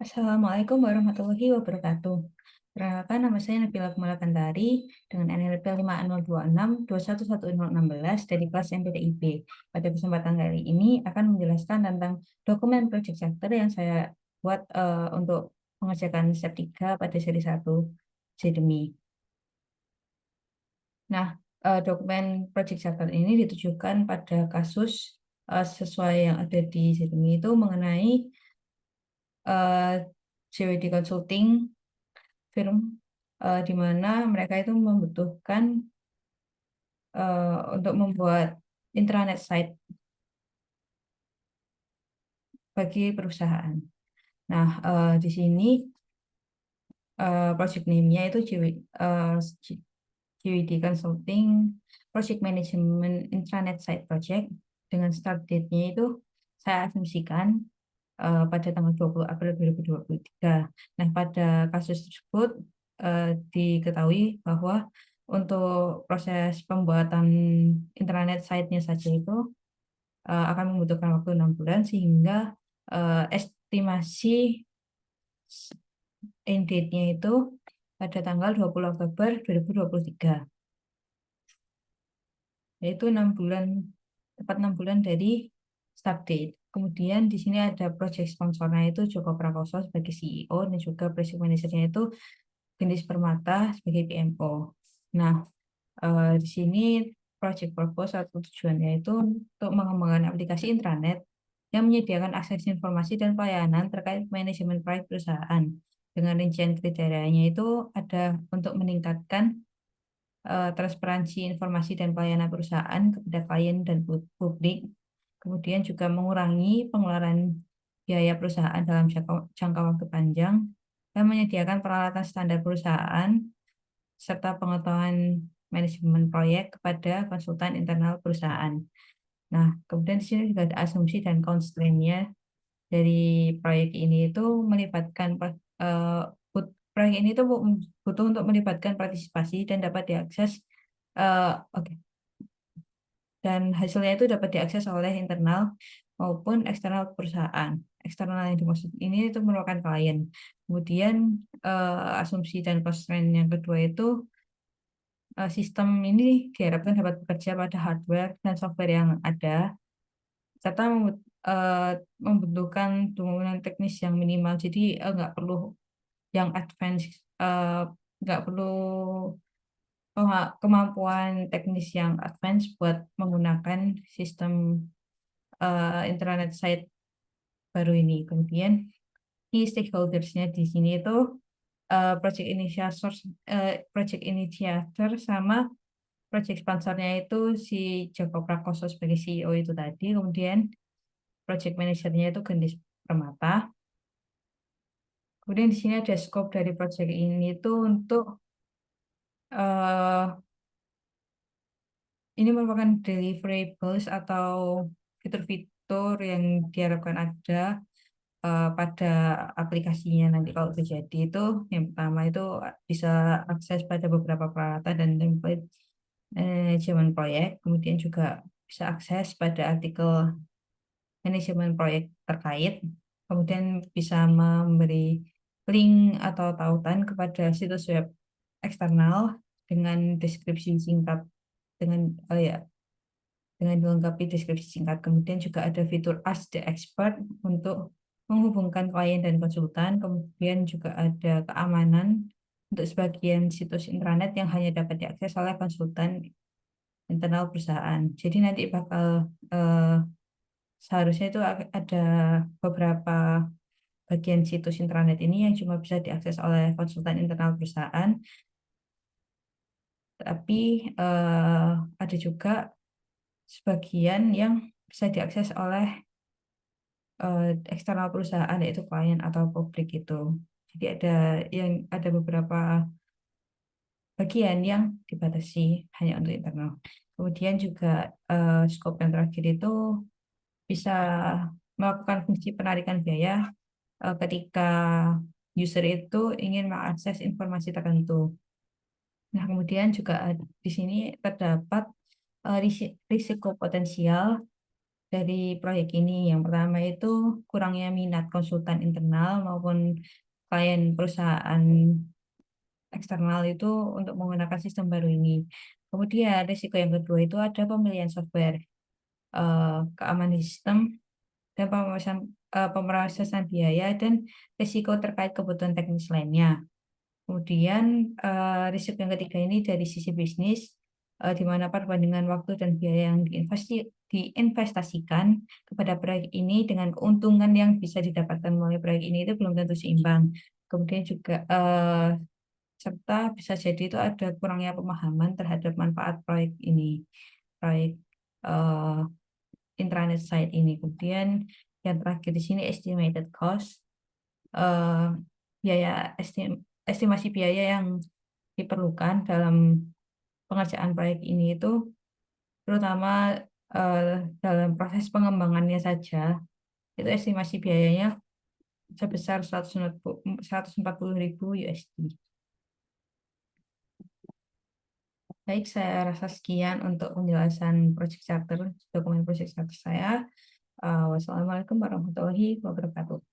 Assalamualaikum warahmatullahi wabarakatuh. Perkenalkan, nama saya Nabila Kumala Kantari dengan NPL 5026211016 dari kelas MPTIB. Pada kesempatan kali ini akan menjelaskan tentang dokumen project chapter yang saya buat untuk mengerjakan step 3 pada seri 1 Jedemi. Nah, dokumen project chapter ini ditujukan pada kasus sesuai yang ada di Jedemi itu mengenai JWD Consulting firm di mana mereka itu membutuhkan untuk membuat intranet site bagi perusahaan. Nah, di sini project name-nya itu JWD Consulting Project Management Intranet Site Project dengan start date-nya itu saya asumsikan pada tanggal 20 April 2023. Nah, pada kasus tersebut diketahui bahwa untuk proses pembuatan intranet site-nya saja itu akan membutuhkan waktu 6 bulan sehingga estimasi end date-nya itu pada tanggal 20 Oktober 2023. Yaitu 6 bulan, tepat 6 bulan dari start date. Kemudian di sini ada project sponsornya itu Joko Prakoso sebagai CEO dan juga project manajernya itu Gendis Permata sebagai PMO. Nah, di sini project purpose atau tujuannya itu untuk mengembangkan aplikasi intranet yang menyediakan akses informasi dan pelayanan terkait manajemen proyek perusahaan. Dengan rincian kriterianya itu ada untuk meningkatkan transparansi informasi dan pelayanan perusahaan kepada klien dan publik, kemudian juga mengurangi pengeluaran biaya perusahaan dalam jangka waktu panjang, dan menyediakan peralatan standar perusahaan, serta pengetahuan manajemen proyek kepada konsultan internal perusahaan. Nah, kemudian di sini juga ada asumsi dan constraint-nya dari proyek ini itu melibatkan proyek ini itu butuh untuk melibatkan partisipasi dan dapat diakses oke. Dan hasilnya itu dapat diakses oleh internal maupun eksternal perusahaan. Eksternal yang dimaksud ini itu merupakan klien. Kemudian asumsi dan constraint yang kedua itu sistem ini diharapkan dapat bekerja pada hardware dan software yang ada, serta membutuhkan dukungan teknis yang minimal. Jadi nggak perlu yang advance, nggak perlu kemampuan teknis yang advance buat menggunakan sistem intranet site baru ini. Kemudian key stakeholders-nya di sini itu project initiator sama project sponsornya itu si Joko Prakoso sebagai CEO itu tadi. Kemudian project manajernya itu Gendis Permata. Kemudian di sini ada scope dari project ini itu untuk uh, ini merupakan deliverables atau fitur-fitur yang diharapkan ada pada aplikasinya nanti kalau terjadi itu. Yang pertama itu bisa akses pada beberapa peralatan dan template manajemen proyek, kemudian juga bisa akses pada artikel manajemen proyek terkait, kemudian bisa memberi link atau tautan kepada situs web eksternal dengan deskripsi singkat dengan dengan dilengkapi deskripsi singkat. Kemudian juga ada fitur Ask the Expert untuk menghubungkan klien dan konsultan. Kemudian juga ada keamanan untuk sebagian situs intranet yang hanya dapat diakses oleh konsultan internal perusahaan. Jadi nanti bakal seharusnya itu ada beberapa bagian situs intranet ini yang cuma bisa diakses oleh konsultan internal perusahaan, tapi ada juga sebagian yang bisa diakses oleh eksternal perusahaan yaitu klien atau publik itu. Jadi ada beberapa bagian yang dibatasi hanya untuk internal. Kemudian juga scope yang terakhir itu bisa melakukan fungsi penarikan biaya ketika user itu ingin mengakses informasi tertentu. Nah, kemudian juga di sini terdapat risiko potensial dari proyek ini. Yang pertama itu kurangnya minat konsultan internal maupun klien perusahaan eksternal itu untuk menggunakan sistem baru ini. Kemudian risiko yang kedua itu ada pemilihan software, keamanan sistem, dan pemrosesan biaya dan risiko terkait kebutuhan teknis lainnya. Kemudian risiko yang ketiga ini dari sisi bisnis, di mana perbandingan waktu dan biaya yang diinvestasikan kepada proyek ini dengan keuntungan yang bisa didapatkan melalui proyek ini itu belum tentu seimbang. Kemudian juga serta bisa jadi itu ada kurangnya pemahaman terhadap manfaat proyek ini, proyek eh, intranet site ini. Kemudian yang terakhir di sini estimated cost, eh, biaya estimasi biaya yang diperlukan dalam pengerjaan proyek ini itu terutama eh, dalam proses pengembangannya saja itu estimasi biayanya sebesar 140.000 USD. Baik, saya rasa sekian untuk penjelasan project charter, dokumen project charter saya. Wassalamualaikum warahmatullahi wabarakatuh.